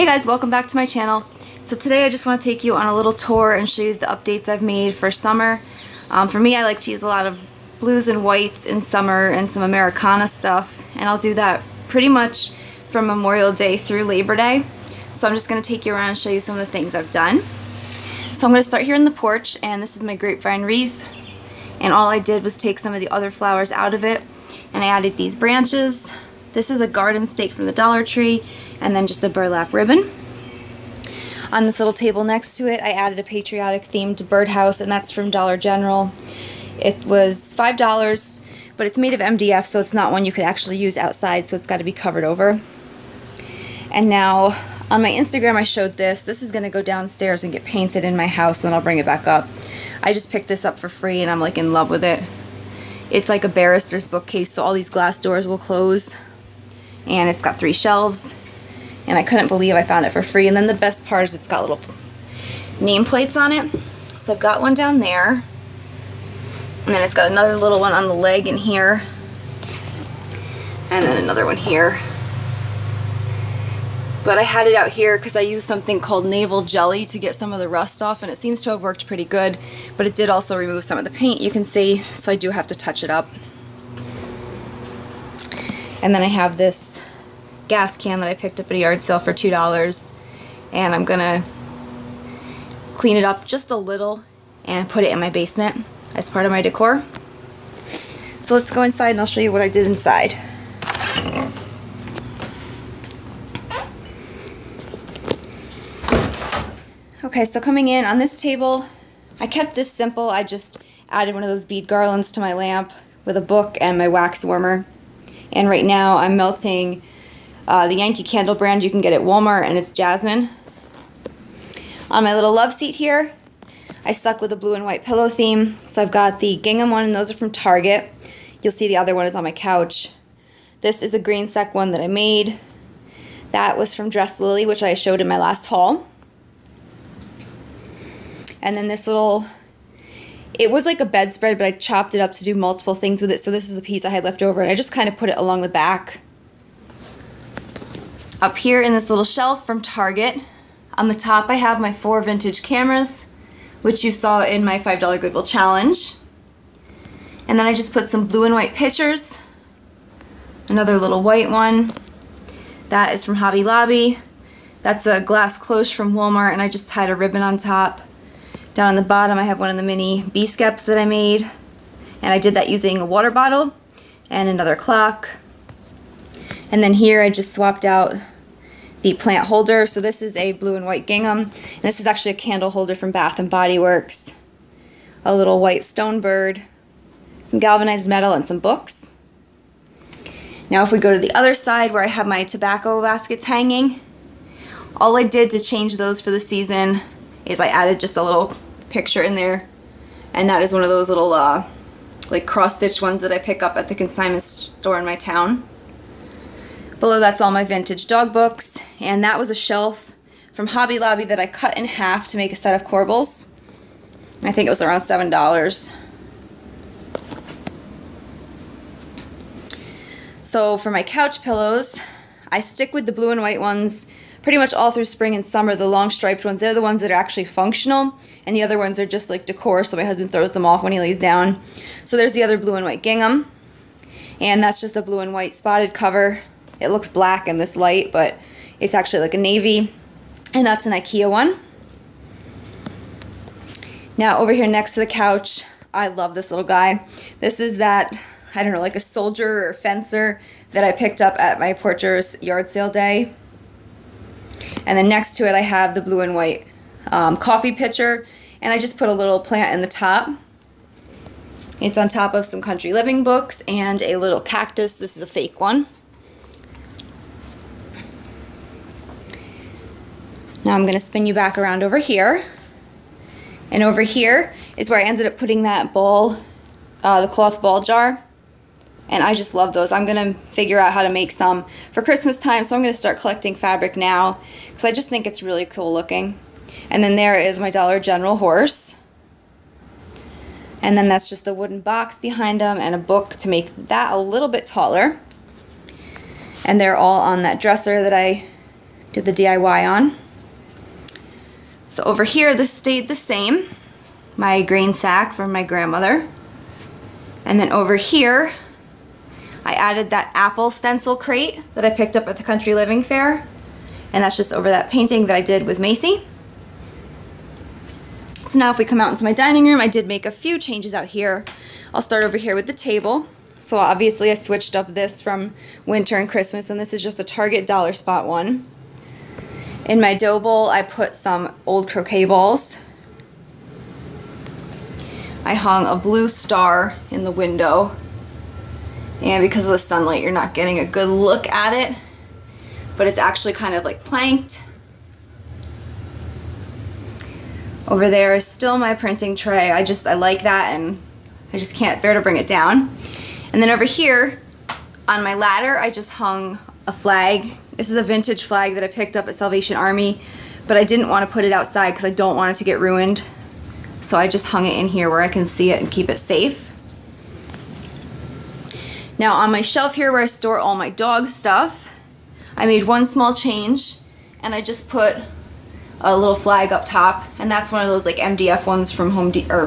Hey guys, welcome back to my channel. So today I just want to take you on a little tour and show you the updates I've made for summer. For me, I like to use a lot of blues and whites in summer and some Americana stuff, and I'll do that pretty much from Memorial Day through Labor Day. So I'm just going to take you around and show you some of the things I've done. So I'm going to start here in the porch, and this is my grapevine wreath, and all I did was take some of the other flowers out of it and I added these branches. This is a garden stake from the Dollar Tree, and then just a burlap ribbon. On this little table next to it, I added a patriotic themed birdhouse, and that's from Dollar General. It was $5, but it's made of MDF, so it's not one you could actually use outside, so it's got to be covered over. And now, on my Instagram I showed this. This is going to go downstairs and get painted in my house, then I'll bring it back up. I just picked this up for free, and I'm like in love with it. It's like a barrister's bookcase, so all these glass doors will close. And it's got 3 shelves. And I couldn't believe I found it for free. And then the best part is it's got little nameplates on it. So I've got one down there. And then it's got another little one on the leg in here. And then another one here. But I had it out here because I used something called navel jelly to get some of the rust off, and it seems to have worked pretty good. But it did also remove some of the paint, you can see, so I do have to touch it up. And then I have this gas can that I picked up at a yard sale for $2, and I'm gonna clean it up just a little and put it in my basement as part of my decor. So let's go inside and I'll show you what I did inside. Okay, so coming in on this table, I kept this simple. I just added one of those bead garlands to my lamp with a book and my wax warmer. And right now I'm melting the Yankee Candle brand you can get at Walmart, and it's jasmine. On my little love seat here, I stuck with a blue and white pillow theme. So I've got the gingham one, and those are from Target. You'll see the other one is on my couch. This is a green sec one that I made. That was from Dress Lily, which I showed in my last haul. And then this little, it was like a bedspread, but I chopped it up to do multiple things with it. So this is the piece I had left over, and I just kind of put it along the back. Up here in this little shelf from Target, on the top I have my 4 vintage cameras, which you saw in my $5 Goodwill challenge. And then I just put some blue and white pictures. Another little white one. That is from Hobby Lobby. That's a glass cloche from Walmart, and I just tied a ribbon on top. Down on the bottom I have one of the mini bee skeps that I made, and I did that using a water bottle and another clock. And then here I just swapped out the plant holder. So this is a blue and white gingham, and this is actually a candle holder from Bath & Body Works. A little white stone bird, some galvanized metal, and some books. Now if we go to the other side where I have my tobacco baskets hanging, all I did to change those for the season is I added just a little picture in there, and that is one of those little like cross-stitch ones that I pick up at the consignment store in my town. Below that's all my vintage dog books, and that was a shelf from Hobby Lobby that I cut in half to make a set of corbels. I think it was around $7. So for my couch pillows, I stick with the blue and white ones pretty much all through spring and summer. The long striped ones, they're the ones that are actually functional, and the other ones are just like decor, so my husband throws them off when he lays down. So there's the other blue and white gingham, and that's just a blue and white spotted cover. It looks black in this light, but it's actually like a navy, and that's an IKEA one. Now over here next to the couch, I love this little guy. This is that, I don't know, like a soldier or fencer that I picked up at my Porch's yard sale day. And then next to it I have the blue and white coffee pitcher, and I just put a little plant in the top. It's on top of some country living books and a little cactus. This is a fake one. Now I'm going to spin you back around over here. And over here is where I ended up putting that ball, the cloth ball jar. And I just love those. I'm going to figure out how to make some for Christmas time, so I'm going to start collecting fabric now because I just think it's really cool looking. And then there is my Dollar General horse. And then that's just a wooden box behind them and a book to make that a little bit taller. And they're all on that dresser that I did the DIY on. So over here, this stayed the same. My grain sack from my grandmother. And then over here, I added that apple stencil crate that I picked up at the Country Living Fair. And that's just over that painting that I did with Macy. So now if we come out into my dining room, I did make a few changes out here. I'll start over here with the table. So obviously I switched up this from winter and Christmas, and this is just a Target dollar spot one. In my dough bowl, I put some old croquet balls. I hung a blue star in the window, and because of the sunlight you're not getting a good look at it, but it's actually kind of like planked. Over there is still my printing tray. I like that, and I just can't bear to bring it down. And then over here on my ladder I just hung a flag. This is a vintage flag that I picked up at Salvation Army, but I didn't want to put it outside because I don't want it to get ruined. So I just hung it in here where I can see it and keep it safe. Now on my shelf here where I store all my dog stuff, I made one small change, and I just put a little flag up top, and that's one of those like MDF ones from Home Depot,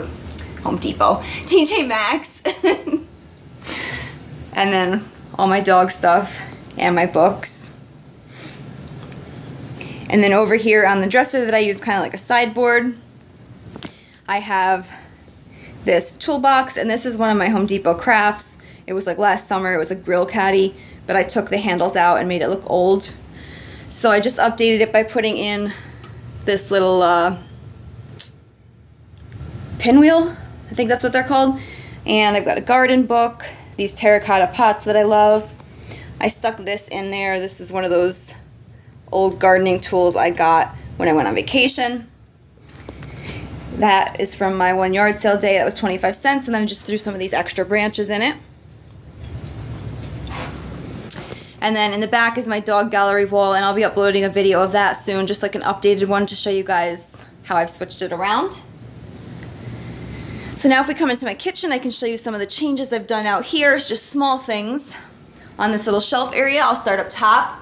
TJ Maxx. And then all my dog stuff and my books. And then over here on the dresser that I use kind of like a sideboard, I have this toolbox, and this is one of my Home Depot crafts. It was like last summer, it was a grill caddy, but I took the handles out and made it look old. So I just updated it by putting in this little pinwheel, I think that's what they're called. And I've got a garden book, these terracotta pots that I love. I stuck this in there. This is one of those old gardening tools I got when I went on vacation. That is from my one yard sale day. That was 25 cents, and then I just threw some of these extra branches in it. And then in the back is my dog gallery wall, and I'll be uploading a video of that soon, just like an updated one to show you guys how I've switched it around. So now if we come into my kitchen, I can show you some of the changes I've done out here. It's just small things. On this little shelf area, I'll start up top.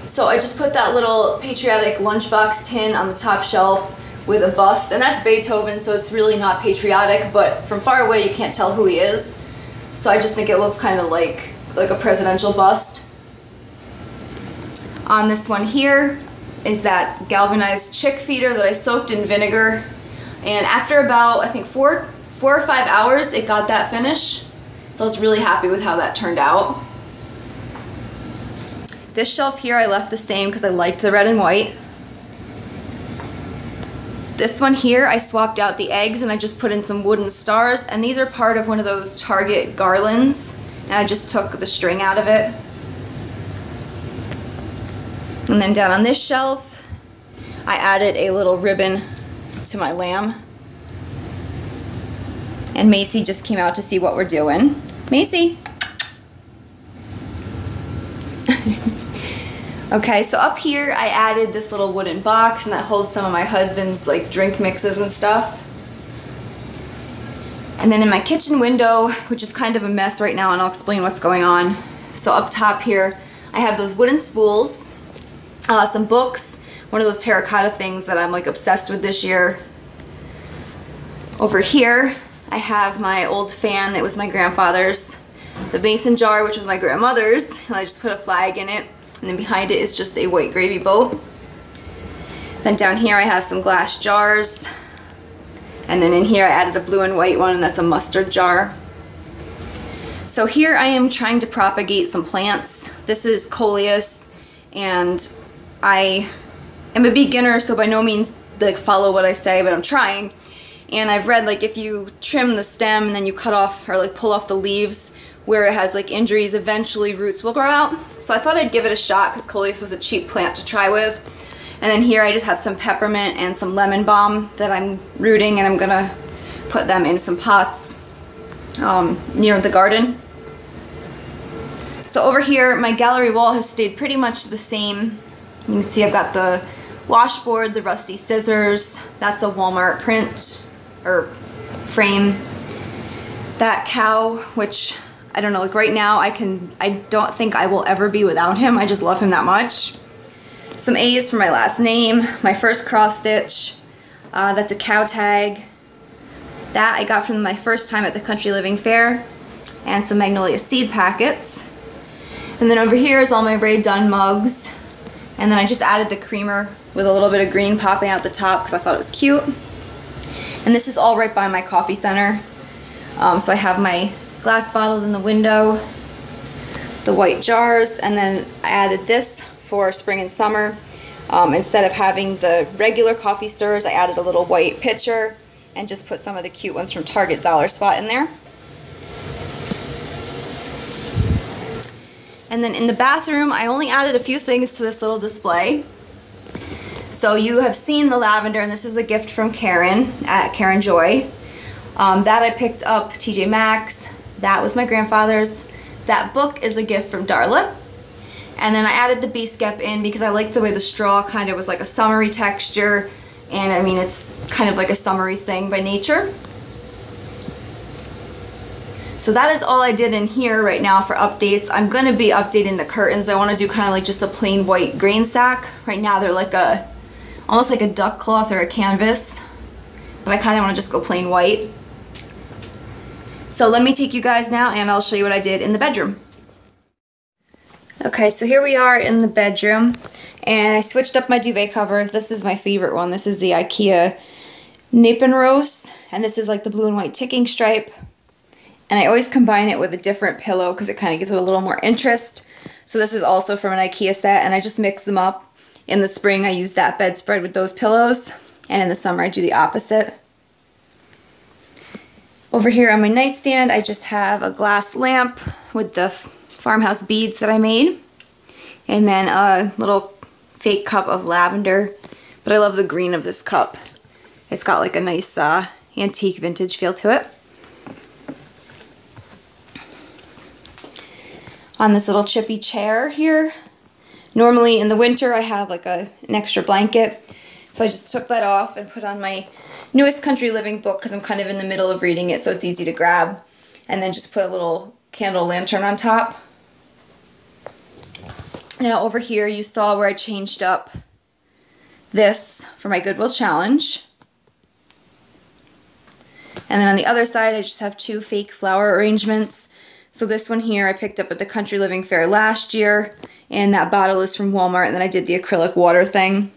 So I just put that little patriotic lunchbox tin on the top shelf with a bust, and that's Beethoven, so it's really not patriotic, but from far away you can't tell who he is. So I just think it looks kind of like a presidential bust. On this one here is that galvanized chick feeder that I soaked in vinegar, and after about I think 4 or 5 hours it got that finish, so I was really happy with how that turned out. This shelf here I left the same because I liked the red and white. This one here I swapped out the eggs and I just put in some wooden stars, and these are part of one of those Target garlands, and I just took the string out of it. And then down on this shelf I added a little ribbon to my lamb, and Macy just came out to see what we're doing. Macy! Okay, so up here I added this little wooden box, and that holds some of my husband's like drink mixes and stuff. And then in my kitchen window, which is kind of a mess right now, and I'll explain what's going on. So up top here I have those wooden spools, some books, one of those terracotta things that I'm like obsessed with this year. Over here I have my old fan that was my grandfather's, the mason jar which was my grandmother's, and I just put a flag in it. And then behind it is just a white gravy boat. Then down here I have some glass jars. And then in here I added a blue and white one, and that's a mustard jar. So here I am trying to propagate some plants. This is coleus, and I am a beginner, so by no means like follow what I say, but I'm trying. And I've read like if you trim the stem and then you cut off or like pull off the leaves where it has like injuries, eventually roots will grow out. So I thought I'd give it a shot because coleus was a cheap plant to try with. And then here I just have some peppermint and some lemon balm that I'm rooting, and I'm gonna put them in some pots near the garden. So over here my gallery wall has stayed pretty much the same. You can see I've got the washboard, the rusty scissors, that's a Walmart print or frame. That cow, which I don't know, like right now I don't think I will ever be without him. I just love him that much. some A's for my last name, my first cross stitch, that's a cow tag. That I got from my first time at the Country Living Fair, and some magnolia seed packets. And then over here is all my Rae Dunn mugs, and then I just added the creamer with a little bit of green popping out the top because I thought it was cute. And this is all right by my coffee center. So I have my glass bottles in the window, the white jars, and then I added this for spring and summer. Instead of having the regular coffee stirrers, I added a little white pitcher and just put some of the cute ones from Target Dollar Spot in there. And then in the bathroom, I only added a few things to this little display. So you have seen the lavender, and this is a gift from Karen at Karen Joy. That I picked up TJ Maxx. That was my grandfather's. That book is a gift from Darla. And then I added the bee skep in because I liked the way the straw kind of was like a summery texture. And I mean, it's kind of like a summery thing by nature. So that is all I did in here right now for updates. I'm going to be updating the curtains. I want to do kind of like just a plain white grain sack. Right now they're like almost like a duck cloth or a canvas. But I kind of want to just go plain white. So let me take you guys now and I'll show you what I did in the bedroom. Okay, so here we are in the bedroom. And I switched up my duvet cover. This is my favorite one. This is the IKEA Nippenrose. And this is like the blue and white ticking stripe. And I always combine it with a different pillow because it kind of gives it a little more interest. So this is also from an IKEA set, and I just mix them up. In the spring I use that bedspread with those pillows, and in the summer I do the opposite. Over here on my nightstand I just have a glass lamp with the Farmhouse beads that I made. And then a little fake cup of lavender. But I love the green of this cup. It's got like a nice antique vintage feel to it. On this little chippy chair here. Normally in the winter I have like an extra blanket, so I just took that off and put on my newest Country Living book because I'm kind of in the middle of reading it, so it's easy to grab, and then just put a little candle lantern on top. Now over here you saw where I changed up this for my Goodwill challenge. And then on the other side I just have two fake flower arrangements. So this one here I picked up at the Country Living Fair last year, and that bottle is from Walmart, and then I did the acrylic water thing.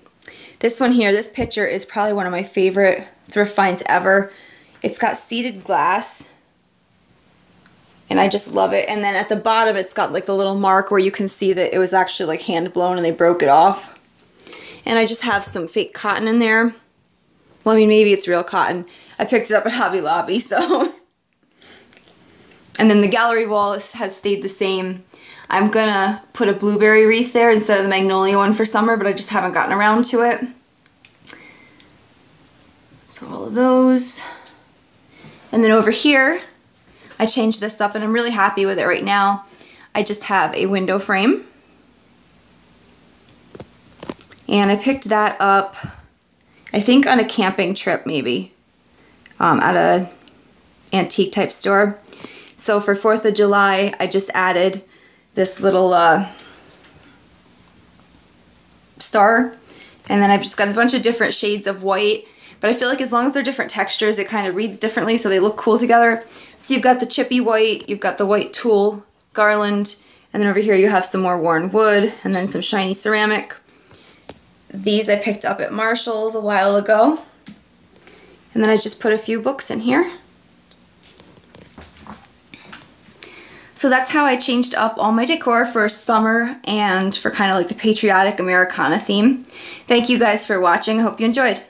This one here, this picture is probably one of my favorite thrift finds ever. It's got seeded glass, and I just love it. And then at the bottom it's got like the little mark where you can see that it was actually like hand blown and they broke it off. And I just have some fake cotton in there. Well, I mean, maybe it's real cotton. I picked it up at Hobby Lobby, so... And then the gallery wall has stayed the same. I'm going to put a blueberry wreath there instead of the magnolia one for summer, but I just haven't gotten around to it. So all of those. And then over here, I changed this up and I'm really happy with it right now. I just have a window frame. And I picked that up, I think on a camping trip maybe, at a antique type store. So for 4th of July, I just added this little star. And then I've just got a bunch of different shades of white. But I feel like as long as they're different textures, it kind of reads differently, so they look cool together. So you've got the chippy white, you've got the white tulle garland, and then over here you have some more worn wood, and then some shiny ceramic. These I picked up at Marshall's a while ago. And then I just put a few books in here. So that's how I changed up all my decor for summer and for kind of like the patriotic Americana theme. Thank you guys for watching. I hope you enjoyed.